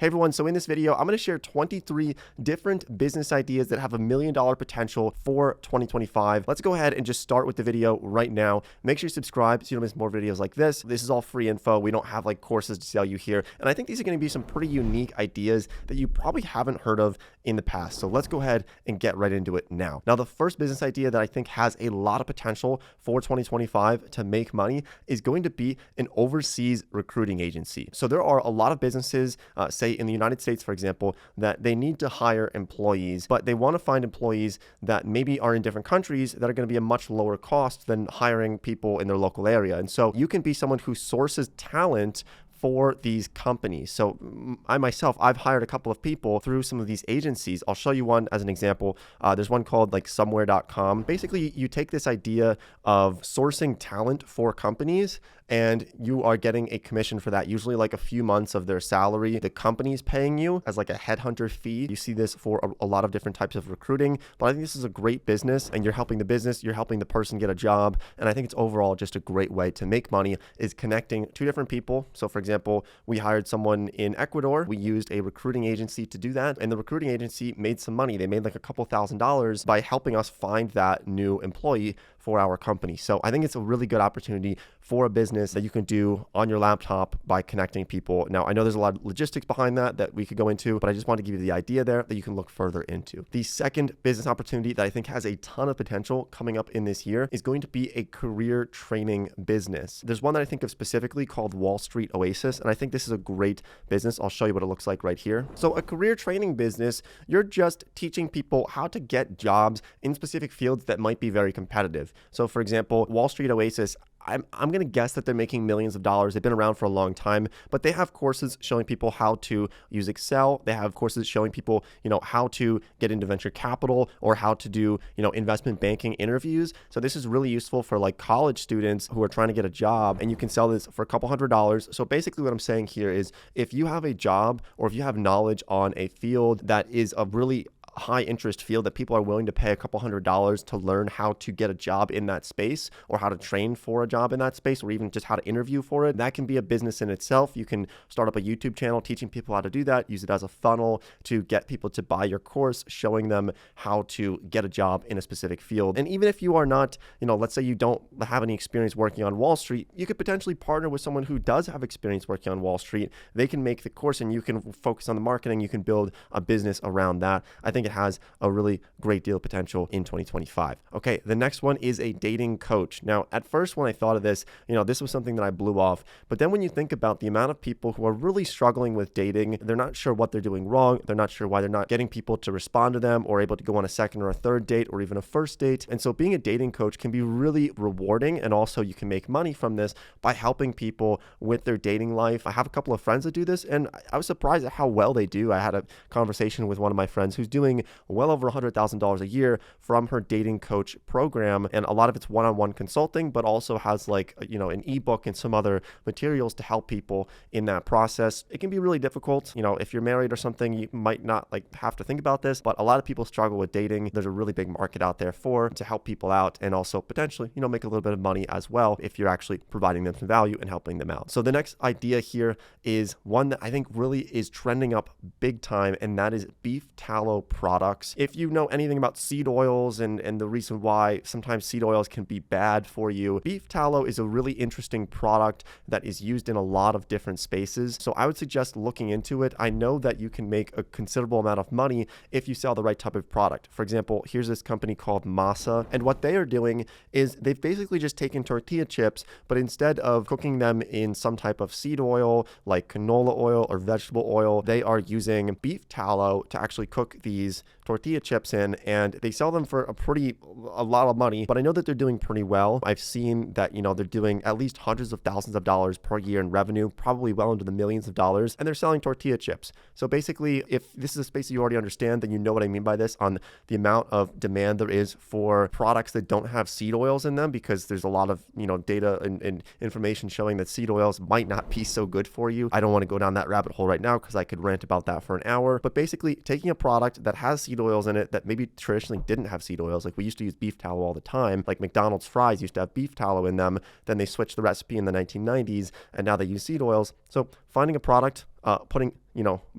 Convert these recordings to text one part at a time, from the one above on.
Hey everyone, so in this video, I'm going to share 23 different business ideas that have $1 million potential for 2025. Let's go ahead and just start with the video right now. Make sure you subscribe so you don't miss more videos like this. This is all free info. We don't have like courses to sell you here. And I think these are going to be some pretty unique ideas that you probably haven't heard of in the past. So let's go ahead and get right into it now. Now, the first business idea that I think has a lot of potential for 2025 to make money is going to be an overseas recruiting agency. So there are a lot of businesses, say in the United States, for example, that they need to hire employees, but they want to find employees that maybe are in different countries that are going to be a much lower cost than hiring people in their local area. And so you can be someone who sources talent for these companies. So I myself, I've hired a couple of people through some of these agencies. I'll show you one as an example. There's one called like somewhere.com. Basically, you take this idea of sourcing talent for companies and you are getting a commission for that, usually like a few months of their salary. The company's paying you as like a headhunter fee. You see this for a lot of different types of recruiting, but I think this is a great business and you're helping the business, you're helping the person get a job. And I think it's overall just a great way to make money is connecting two different people. So for example, we hired someone in Ecuador. We used a recruiting agency to do that. And the recruiting agency made some money. They made like a couple $1,000s by helping us find that new employee for our company. So I think it's a really good opportunity for a business that you can do on your laptop by connecting people. Now, I know there's a lot of logistics behind that we could go into, but I just want to give you the idea there that you can look further into. The second business opportunity that I think has a ton of potential coming up in this year is going to be a career training business. There's one that I think of specifically called Wall Street Oasis, and I think this is a great business. I'll show you what it looks like right here. So a career training business, you're just teaching people how to get jobs in specific fields that might be very competitive. So for example, Wall Street Oasis, I'm going to guess that they're making millions of dollars. They've been around for a long time, but they have courses showing people how to use Excel. They have courses showing people, how to get into venture capital or how to do, investment banking interviews. So this is really useful for like college students who are trying to get a job, and you can sell this for a couple $100s. So basically what I'm saying here is if you have a job or if you have knowledge on a field that is a really high interest field that people are willing to pay a couple $100s to learn how to get a job in that space or how to train for a job in that space or even just how to interview for it, that can be a business in itself. You can start up a YouTube channel teaching people how to do that, use it as a funnel to get people to buy your course, showing them how to get a job in a specific field. And even if you are not, let's say you don't have any experience working on Wall Street, you could potentially partner with someone who does have experience working on Wall Street. They can make the course and you can focus on the marketing. You can build a business around that. I think it has a really great deal of potential in 2025. Okay, the next one is a dating coach. Now, at first when I thought of this, this was something that I blew off. But then when you think about the amount of people who are really struggling with dating, they're not sure what they're doing wrong. They're not sure why they're not getting people to respond to them or able to go on a second or a third date or even a first date. And so being a dating coach can be really rewarding. And also you can make money from this by helping people with their dating life. I have a couple of friends that do this and I was surprised at how well they do. I had a conversation with one of my friends who's doing well over $100,000 a year from her dating coach program. And a lot of it's one-on-one consulting, but also has like, an ebook and some other materials to help people in that process. It can be really difficult. If you're married or something, you might not have to think about this, but a lot of people struggle with dating. There's a really big market out there to help people out and also potentially, make a little bit of money as well if you're actually providing them some value and helping them out. So the next idea here is one that I think really is trending up big time, and that is beef tallow products. If you know anything about seed oils and the reason why sometimes seed oils can be bad for you, beef tallow is a really interesting product that is used in a lot of different spaces. So I would suggest looking into it. I know that you can make a considerable amount of money if you sell the right type of product. For example, here's this company called Masa, and what they are doing is they've basically just taken tortilla chips, but instead of cooking them in some type of seed oil like canola oil or vegetable oil, they are using beef tallow to actually cook these tortilla chips in, and they sell them for a lot of money, but I know that they're doing pretty well. I've seen that, they're doing at least hundreds of thousands of dollars per year in revenue, probably well into the millions of dollars, and they're selling tortilla chips. So basically, if this is a space that you already understand, then you know what I mean by this on the amount of demand there is for products that don't have seed oils in them, because there's a lot of, data and information showing that seed oils might not be so good for you. I don't want to go down that rabbit hole right now because I could rant about that for an hour, but basically taking a product that has seed oils in it that maybe traditionally didn't have seed oils, like we used to use beef tallow all the time, like McDonald's fries used to have beef tallow in them, then they switched the recipe in the 1990s and now they use seed oils. So finding a product putting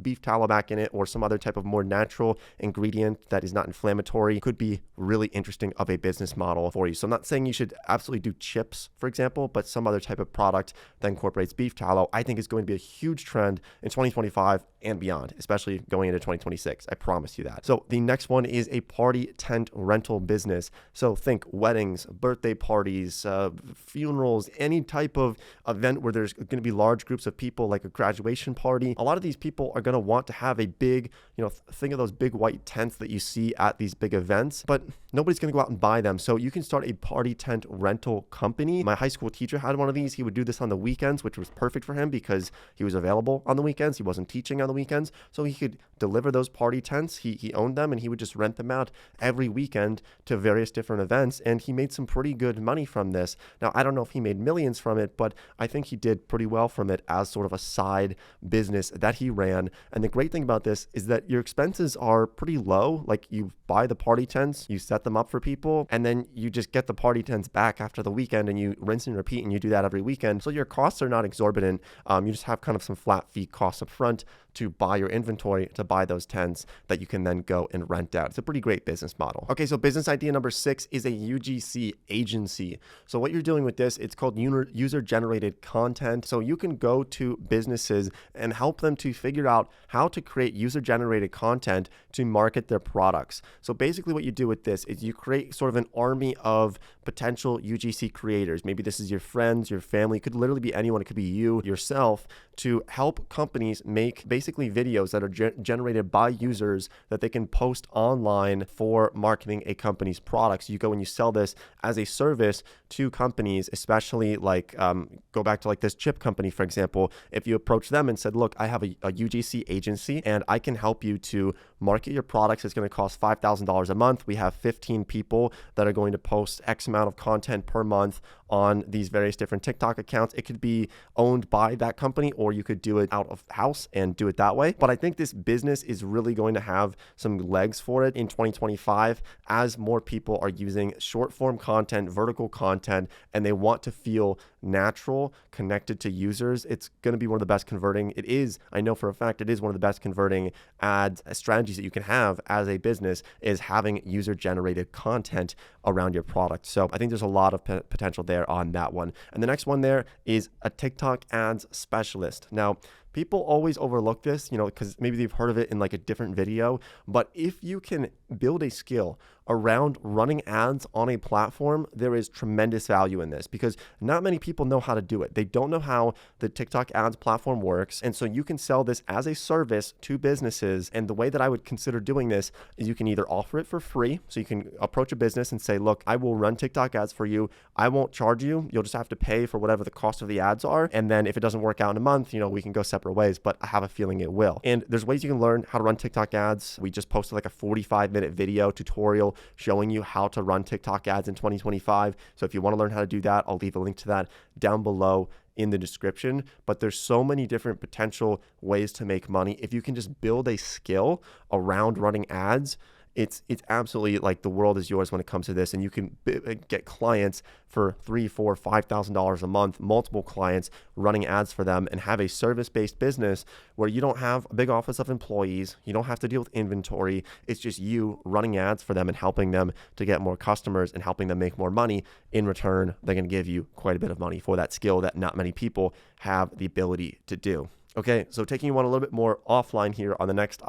beef tallow back in it or some other type of more natural ingredient that is not inflammatory could be really interesting of a business model for you. So I'm not saying you should absolutely do chips, for example, but some other type of product that incorporates beef tallow, I think is going to be a huge trend in 2025 and beyond, especially going into 2026. I promise you that. So the next one is a party tent rental business. So think weddings, birthday parties, funerals, any type of event where there's going to be large groups of people, like a graduation party. A lot of these people are going to want to have a big, think of those big white tents that you see at these big events, but nobody's going to go out and buy them. So you can start a party tent rental company. My high school teacher had one of these. He would do this on the weekends, which was perfect for him because he was available on the weekends. He wasn't teaching on the weekends, so he could deliver those party tents. He owned them, and he would just rent them out every weekend to various different events, and he made some pretty good money from this. Now, I don't know if he made millions from it, but I think he did pretty well from it as sort of a side business that he ran. And the great thing about this is that your expenses are pretty low. Like, you buy the party tents, you set them up for people, and then you just get the party tents back after the weekend, and you rinse and repeat, and you do that every weekend. So your costs are not exorbitant. You just have kind of some flat fee costs up front to buy your inventory, to buy those tents that you can then go and rent out. It's a pretty great business model. Okay, so business idea number 6 is a UGC agency. So what you're doing with this, it's called user-generated content. So you can go to businesses and help them to figure out how to create user-generated content to market their products. So basically what you do with this is you create sort of an army of potential UGC creators. Maybe this is your friends, your family. It could literally be anyone. It could be you yourself, to help companies make basically videos that are generated by users that they can post online for marketing a company's products. You go and you sell this as a service to companies, especially like go back to like this chip company, for example. If you approach them and said, look, I have a UGC agency and I can help you to market your products. It's going to cost $5,000 a month. We have 15 people that are going to post X amount of content per month on these various different TikTok accounts. It could be owned by that company, or you could do it out of house and do it that way. But I think this business is really going to have some legs for it in 2025 as more people are using short form content, vertical content, and they want to feel natural, connected to users. It's going to be one of the best converting. It is, I know for a fact, it is one of the best converting ads strategies that you can have as a business, is having user generated content around your product. So I think there's a lot of potential there on that one. And the next one there is a TikTok Ads Specialist. Now, people always overlook this, because maybe they've heard of it in like a different video. But if you can build a skill around running ads on a platform, there is tremendous value in this, because not many people know how to do it. They don't know how the TikTok ads platform works. And so you can sell this as a service to businesses. And the way that I would consider doing this is you can either offer it for free. So you can approach a business and say, look, I will run TikTok ads for you. I won't charge you. You'll just have to pay for whatever the cost of the ads are. And then if it doesn't work out in a month, we can go separate ways, but I have a feeling it will. And there's ways you can learn how to run TikTok ads. We just posted like a 45-minute video tutorial showing you how to run TikTok ads in 2025. So if you want to learn how to do that, I'll leave a link to that down below in the description. But there's so many different potential ways to make money. If you can just build a skill around running ads, it's absolutely like the world is yours when it comes to this. And you can get clients for $3,000, $4,000, $5,000 a month, multiple clients running ads for them, and have a service-based business where you don't have a big office of employees. You don't have to deal with inventory. It's just you running ads for them and helping them to get more customers and helping them make more money. In return, they're going to give you quite a bit of money for that skill that not many people have the ability to do. Okay, so taking one a little bit more offline here on the next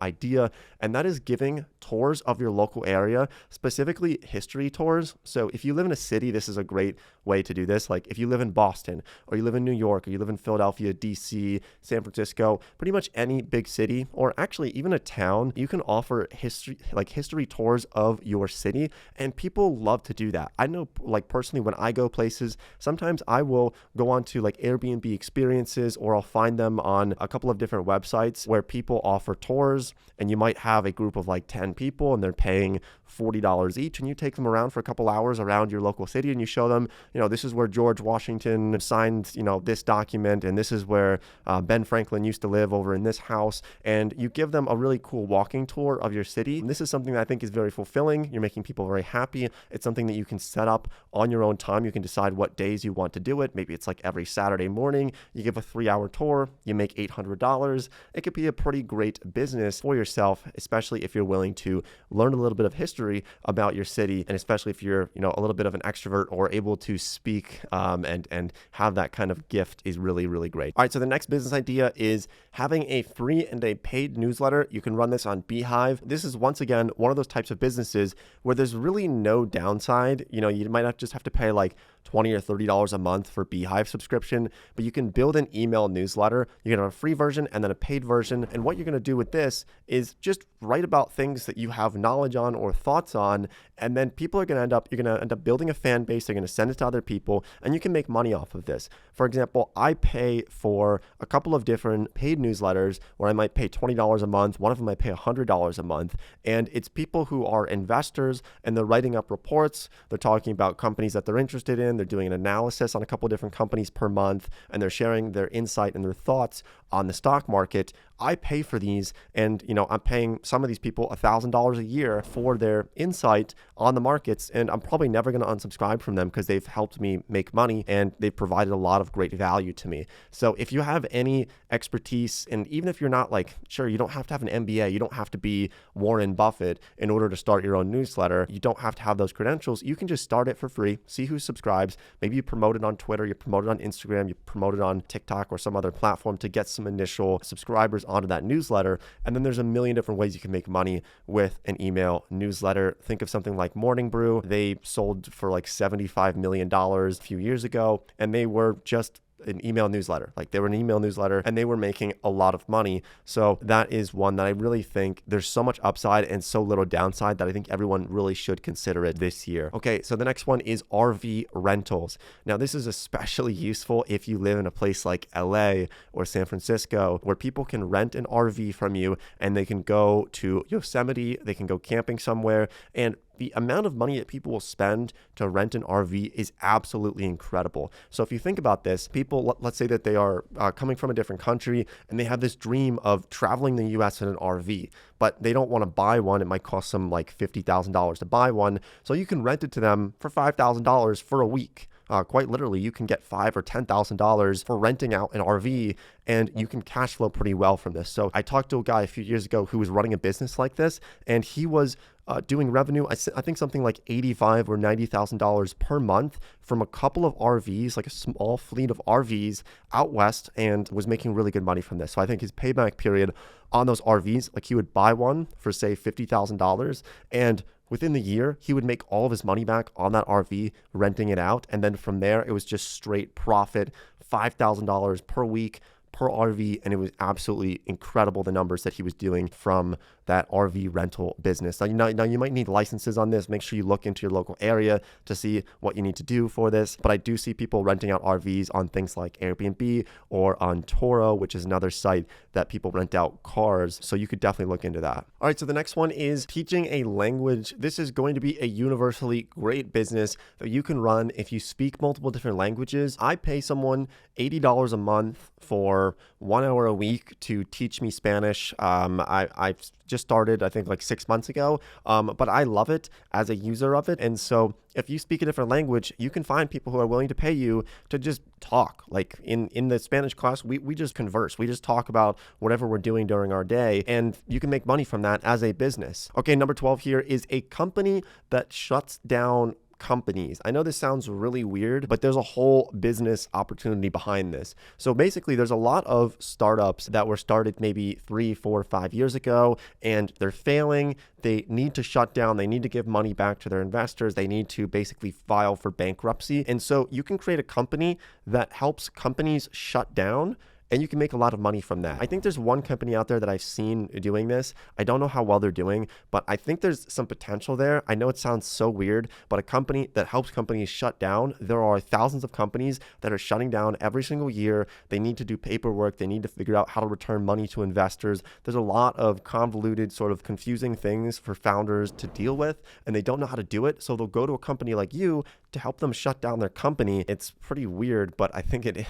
idea, and that is giving tours of your local area, specifically history tours. So if you live in a city, this is a great way to do this. Like if you live in Boston, or you live in New York, or you live in Philadelphia, DC, San Francisco, pretty much any big city, or actually even a town, you can offer history tours of your city, and people love to do that. I know, like personally, when I go places, sometimes I will go on to like Airbnb experiences, or I'll find them on a couple of different websites where people offer tours, and you might have a group of like 10 people and they're paying $40 each, and you take them around for a couple hours around your local city, and you show them, this is where George Washington signed, this document, and this is where Ben Franklin used to live over in this house. And you give them a really cool walking tour of your city. And this is something that I think is very fulfilling. You're making people very happy. It's something that you can set up on your own time. You can decide what days you want to do it. Maybe it's like every Saturday morning, you give a 3-hour tour, you make $800. It could be a pretty great business for yourself, especially if you're willing to learn a little bit of history about your city, and especially if you're, a little bit of an extrovert or able to speak and have that kind of gift is really, really great. All right, so the next business idea is having a free and a paid newsletter. You can run this on Beehive. This is, once again, one of those types of businesses where there's really no downside. You might not just have to pay like $20 or $30 a month for Beehive subscription, but you can build an email newsletter. You can have a free version and then a paid version. And what you're going to do with this is just write about things that you have knowledge on or thoughts on. And then you're going to end up building a fan base. They're going to send it to other people, and you can make money off of this. For example, I pay for a couple of different paid newsletters where I might pay $20 a month. One of them I pay $100 a month. And it's people who are investors, and they're writing up reports. They're talking about companies that they're interested in. They're doing an analysis on a couple of different companies per month, and they're sharing their insight and their thoughts on the stock market. I pay for these, and I'm paying some of these people $1,000 a year for their insight on the markets, and I'm probably never going to unsubscribe from them because they've helped me make money and they've provided a lot of great value to me. So if you have any expertise, and even if you're not you don't have to have an MBA, you don't have to be Warren Buffett in order to start your own newsletter, you don't have to have those credentials, you can just start it for free, see who subscribes. Maybe you promote it on Twitter, you promote it on Instagram, you promote it on TikTok or some other platform to get some initial subscribers onto that newsletter. And then there's a million different ways you can make money with an email newsletter. Think of something like Morning Brew. They sold for like $75 million a few years ago, and they were just an email newsletter. They were an email newsletter, and they were making a lot of money. So that is one that I really think there's so much upside and so little downside that I think everyone really should consider it this year. Okay, so the next one is RV rentals. Now, this is especially useful if you live in a place like LA or San Francisco, where people can rent an RV from you and they can go to Yosemite, they can go camping somewhere, and the amount of money that people will spend to rent an RV is absolutely incredible. So if you think about this, people, let's say that they are coming from a different country and they have this dream of traveling the US in an RV, but they don't want to buy one. It might cost them like $50,000 to buy one. So you can rent it to them for $5,000 for a week. Quite literally, you can get $5,000 or $10,000 for renting out an RV, and you can cash flow pretty well from this. So I talked to a guy a few years ago who was running a business like this, and he was doing revenue, I think something like $85,000 or $90,000 per month from a couple of RVs, like a small fleet of RVs out west, and was making really good money from this. So I think his payback period on those RVs, he would buy one for say $50,000, and within the year, he would make all of his money back on that RV, renting it out. And then from there, it was just straight profit, $5,000 per week per RV. And it was absolutely incredible, the numbers that he was doing from that RV rental business. Now you might need licenses on this. Make sure you look into your local area to see what you need to do for this. But I do see people renting out RVs on things like Airbnb or on Turo, which is another site that people rent out cars. So you could definitely look into that. All right, so the next one is teaching a language. This is going to be a universally great business that you can run if you speak multiple different languages. I pay someone $80 a month for 1 hour a week to teach me Spanish. I've just started, I think, like 6 months ago, but I love it as a user of it. And so if you speak a different language, you can find people who are willing to pay you to just talk. Like in the Spanish class, we just converse. We just talk about whatever we're doing during our day, and you can make money from that as a business. Okay, number 12 here is a company that shuts down companies. I know this sounds really weird, but there's a whole business opportunity behind this. So basically, there's a lot of startups that were started maybe 3, 4, 5 years ago, and they're failing. They need to shut down. They need to give money back to their investors. They need to basically file for bankruptcy. And so you can create a company that helps companies shut down and you can make a lot of money from that. I think there's one company out there that I've seen doing this. I don't know how well they're doing, but I think there's some potential there. I know it sounds so weird, but a company that helps companies shut down, there are thousands of companies that are shutting down every single year. They need to do paperwork. They need to figure out how to return money to investors. There's a lot of convoluted, sort of confusing things for founders to deal with, and they don't know how to do it. So they'll go to a company like you to help them shut down their company. It's pretty weird, but I think it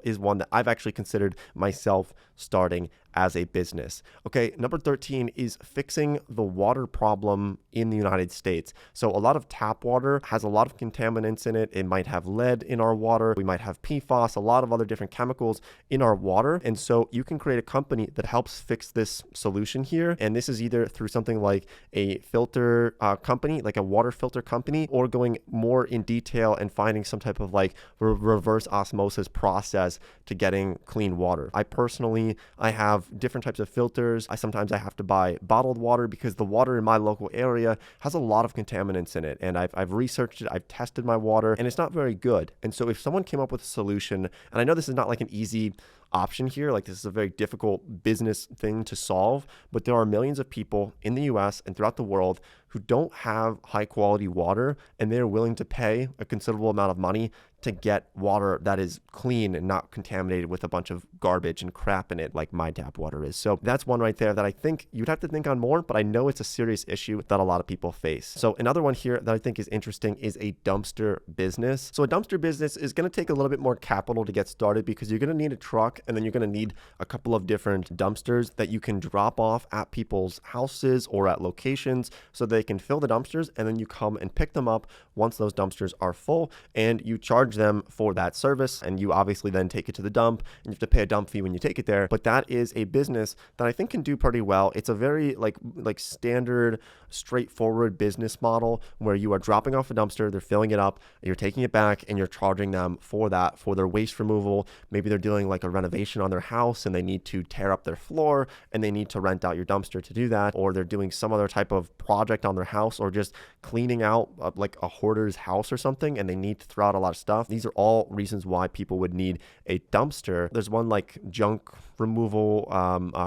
is one that I've actually considered myself starting as a business. Okay, number 13 is fixing the water problem in the United States. So a lot of tap water has a lot of contaminants in it. It might have lead in our water. We might have PFAS, a lot of other different chemicals in our water. And so you can create a company that helps fix this solution here. And this is either through something like a filter company, like a water filter company, or going more in detail and finding some type of like reverse osmosis process to getting clean water. I have different types of filters. Sometimes I have to buy bottled water because the water in my local area has a lot of contaminants in it. And I've researched it, I've tested my water, and it's not very good. And so if someone came up with a solution, and I know this is not like an easy option here, like this is a very difficult business thing to solve, but there are millions of people in the US and throughout the world who don't have high quality water, and they're willing to pay a considerable amount of money to get water that is clean and not contaminated with a bunch of garbage and crap in it like my tap water is. So that's one right there that I think you'd have to think on more, but I know it's a serious issue that a lot of people face. So another one here that I think is interesting is a dumpster business. So a dumpster business is going to take a little bit more capital to get started because you're going to need a truck, and then you're going to need a couple of different dumpsters that you can drop off at people's houses or at locations so they can fill the dumpsters, and then you come and pick them up once those dumpsters are full, and you charge them for that service, and you obviously then take it to the dump, and you have to pay a dump fee when you take it there. But that is a business that I think can do pretty well. It's a very like standard, straightforward business model where you are dropping off a dumpster, they're filling it up, you're taking it back, and you're charging them for that, for their waste removal. Maybe they're doing like a renovation on their house and they need to tear up their floor and they need to rent out your dumpster to do that, or they're doing some other type of project on their house, or just cleaning out like a hoarder's house or something, and they need to throw out a lot of stuff. These are all reasons why people would need a dumpster. There's one like junk removal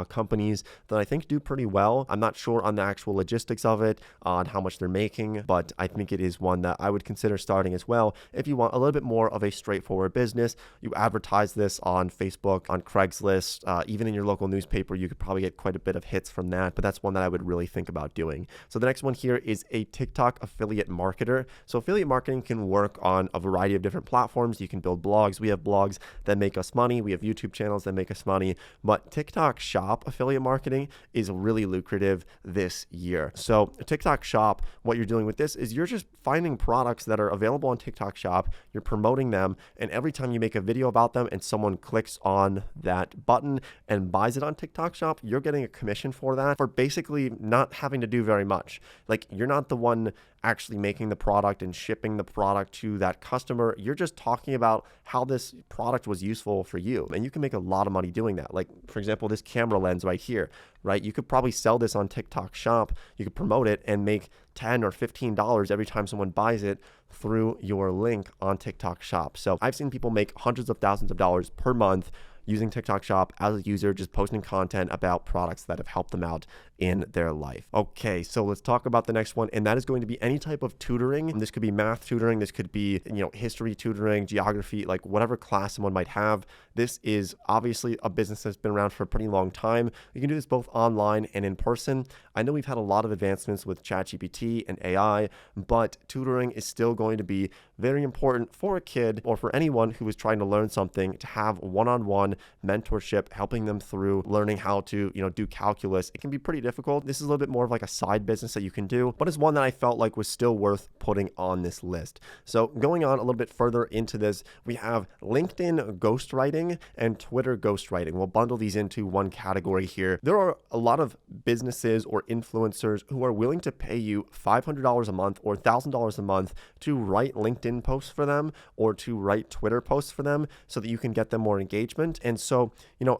companies that I think do pretty well. I'm not sure on the actual logistics of it, on how much they're making, but I think it is one that I would consider starting as well. If you want a little bit more of a straightforward business, you advertise this on Facebook, on Craigslist, even in your local newspaper, you could probably get quite a bit of hits from that, but that's one that I would really think about doing. So the next one here is a TikTok affiliate marketer. So affiliate marketing can work on a variety of different platforms. You can build blogs. We have blogs that make us money. We have YouTube channels that make us money, but TikTok Shop affiliate marketing is really lucrative this year. So TikTok Shop, what you're doing with this is you're just finding products that are available on TikTok Shop, you're promoting them, and every time you make a video about them and someone clicks on that button and buys it on TikTok Shop, you're getting a commission for that, for basically not having to do very much. Like, you're not the one actually making the product and shipping the product to that customer. You're just talking about how this product was useful for you, and you can make a lot of money doing that. Like, for example, this camera lens right here, right? You could probably sell this on TikTok Shop. You could promote it and make $10 or $15 every time someone buys it through your link on TikTok Shop. So I've seen people make hundreds of thousands of dollars per month using TikTok Shop as a user, just posting content about products that have helped them out in their life. Okay, so let's talk about the next one, and that is going to be any type of tutoring. And this could be math tutoring, this could be, history tutoring, geography, like whatever class someone might have. This is obviously a business that's been around for a pretty long time. You can do this both online and in person. I know we've had a lot of advancements with ChatGPT and AI, but tutoring is still going to be very important for a kid or for anyone who is trying to learn something, to have one-on-one mentorship, helping them through learning how to, do calculus. It can be pretty difficult. This is a little bit more of like a side business that you can do, but it's one that I felt like was still worth putting on this list. So going on a little bit further into this, we have LinkedIn ghostwriting and Twitter ghostwriting. We'll bundle these into one category here. There are a lot of businesses or influencers who are willing to pay you $500 a month or $1,000 a month to write LinkedIn posts for them or to write Twitter posts for them so that you can get them more engagement. And so,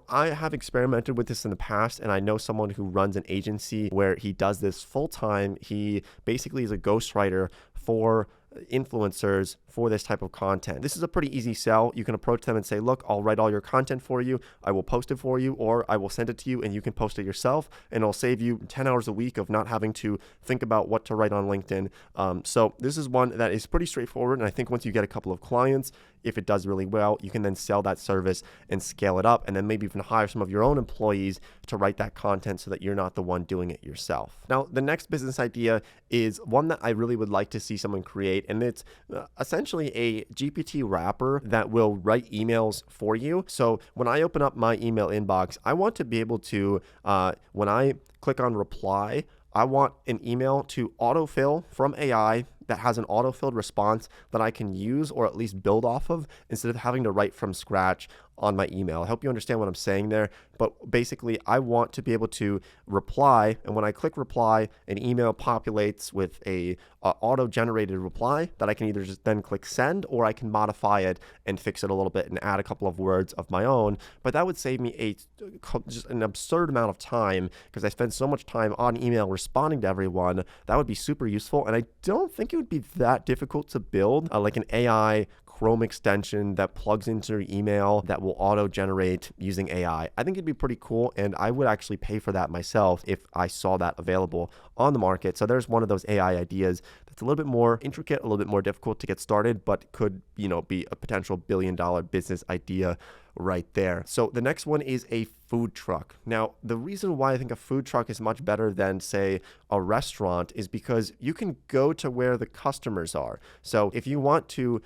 I have experimented with this in the past, and I know someone who runs an agency where he does this full time. He basically is a ghostwriter for influencers for this type of content. This is a pretty easy sell. You can approach them and say, look, I'll write all your content for you. I will post it for you, or I will send it to you and you can post it yourself, and it'll save you 10 hours a week of not having to think about what to write on LinkedIn. So this is one that is pretty straightforward. And I think once you get a couple of clients, if it does really well, you can then sell that service and scale it up, and then maybe even hire some of your own employees to write that content so that you're not the one doing it yourself. Now, the next business idea is one that I really would like to see someone create, and it's essentially a GPT wrapper that will write emails for you. So when I open up my email inbox, I want to be able to, when I click on reply, I want an email to autofill from AI that has an auto-filled response that I can use or at least build off of instead of having to write from scratch on my email. I hope you understand what I'm saying there, but basically I want to be able to reply, and when I click reply, an email populates with a auto-generated reply that I can either just then click send, or I can modify it and fix it a little bit and add a couple of words of my own. But that would save me just an absurd amount of time, because I spend so much time on email responding to everyone. That would be super useful, and I don't think it would be that difficult to build like an AI Chrome extension that plugs into your email that will auto-generate using AI. I think it'd be pretty cool, and I would actually pay for that myself if I saw that available on the market. So there's one of those AI ideas that's a little bit more intricate, a little bit more difficult to get started, but could, be a potential billion-dollar business idea right there. So the next one is a food truck. Now, the reason why I think a food truck is much better than, say, a restaurant is because you can go to where the customers are. So if you want to,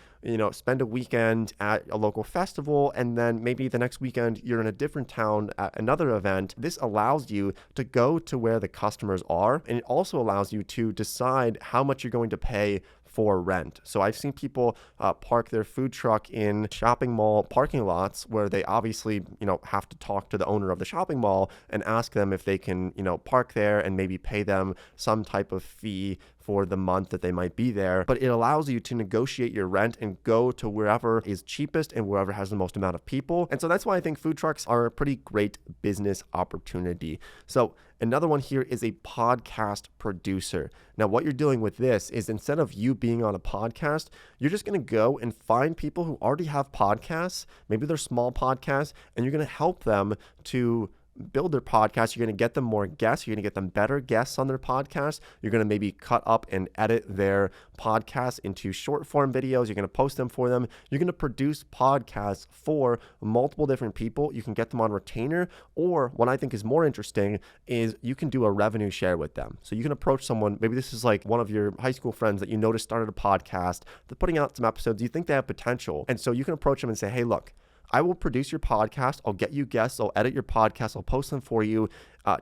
spend a weekend at a local festival, and then maybe the next weekend you're in a different town at another event, this allows you to go to where the customers are, and it also allows you to decide how much you're going to pay for rent. So I've seen people park their food truck in shopping mall parking lots where they obviously, have to talk to the owner of the shopping mall and ask them if they can, park there and maybe pay them some type of fee for the month that they might be there. But it allows you to negotiate your rent and go to wherever is cheapest and wherever has the most amount of people. And so that's why I think food trucks are a pretty great business opportunity. So another one here is a podcast producer. Now, what you're doing with this is, instead of you being on a podcast, you're just going to go and find people who already have podcasts. Maybe they're small podcasts, and you're going to help them to build their podcast. You're going to get them more guests. You're going to get them better guests on their podcast. You're going to maybe cut up and edit their podcast into short form videos. You're going to post them for them. You're going to produce podcasts for multiple different people. You can get them on retainer, or what I think is more interesting is you can do a revenue share with them. So you can approach someone, maybe this is like one of your high school friends that you noticed started a podcast. They're putting out some episodes. You think they have potential. And so you can approach them and say, hey, look, I will produce your podcast. I'll get you guests. I'll edit your podcast. I'll post them for you.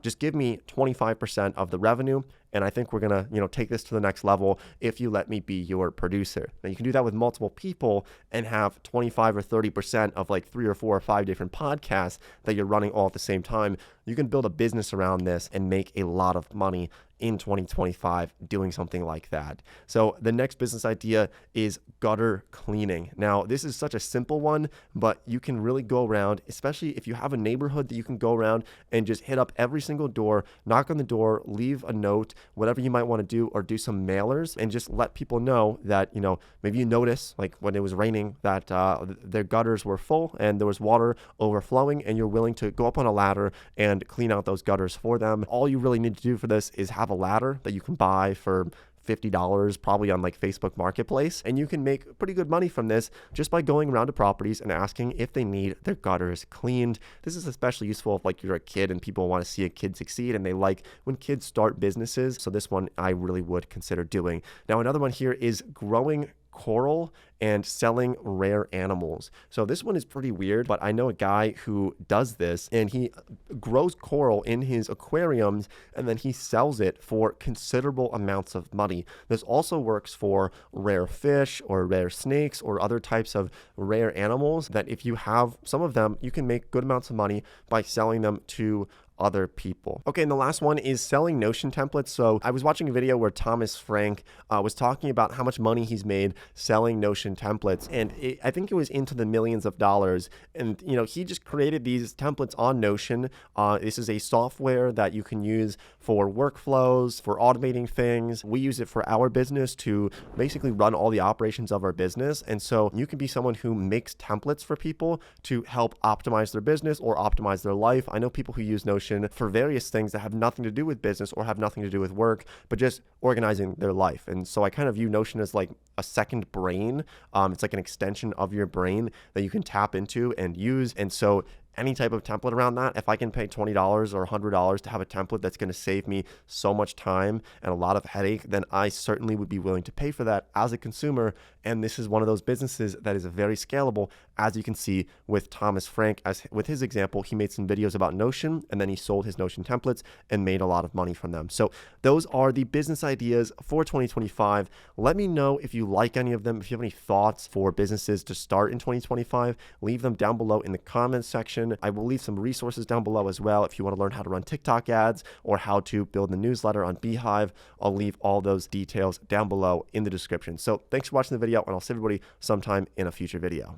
Just give me 25% of the revenue. And I think we're going to, take this to the next level if you let me be your producer. Now, you can do that with multiple people and have 25 or 30% of like 3 or 4 or 5 different podcasts that you're running all at the same time. You can build a business around this and make a lot of money in 2025 doing something like that. So the next business idea is gutter cleaning. Now, this is such a simple one, but you can really go around, especially if you have a neighborhood that you can go around and just hit up every single door, knock on the door, leave a note, whatever you might want to do, or do some mailers and just let people know that, maybe you notice like when it was raining that their gutters were full and there was water overflowing, and you're willing to go up on a ladder and clean out those gutters for them. All you really need to do for this is have a ladder that you can buy for $50 probably on like Facebook Marketplace, and you can make pretty good money from this just by going around to properties and asking if they need their gutters cleaned. This is especially useful if like you're a kid and people want to see a kid succeed and they like when kids start businesses. So this one I really would consider doing. Now, another one here is growing coral and selling rare animals. So this one is pretty weird, but I know a guy who does this, and he grows coral in his aquariums and then he sells it for considerable amounts of money. This also works for rare fish or rare snakes or other types of rare animals that if you have some of them, you can make good amounts of money by selling them to other people. Okay, and the last one is selling Notion templates. So I was watching a video where Thomas Frank was talking about how much money he's made selling Notion templates, and I think it was into the millions of dollars. And he just created these templates on Notion. This is a software that you can use for workflows, for automating things. We use it for our business to basically run all the operations of our business. And so you can be someone who makes templates for people to help optimize their business or optimize their life. I know people who use Notion for various things that have nothing to do with business or have nothing to do with work, but just organizing their life. And so I kind of view Notion as like a second brain. It's like an extension of your brain that you can tap into and use. And so any type of template around that, if I can pay $20 or $100 to have a template that's going to save me so much time and a lot of headache, then I certainly would be willing to pay for that as a consumer. And this is one of those businesses that is very scalable, as you can see with Thomas Frank. As with his example, he made some videos about Notion, and then he sold his Notion templates and made a lot of money from them. So those are the business ideas for 2025. Let me know if you like any of them. If you have any thoughts for businesses to start in 2025, leave them down below in the comments section. I will leave some resources down below as well if you want to learn how to run TikTok ads or how to build the newsletter on Beehive. I'll leave all those details down below in the description. So thanks for watching the video, and I'll see everybody sometime in a future video.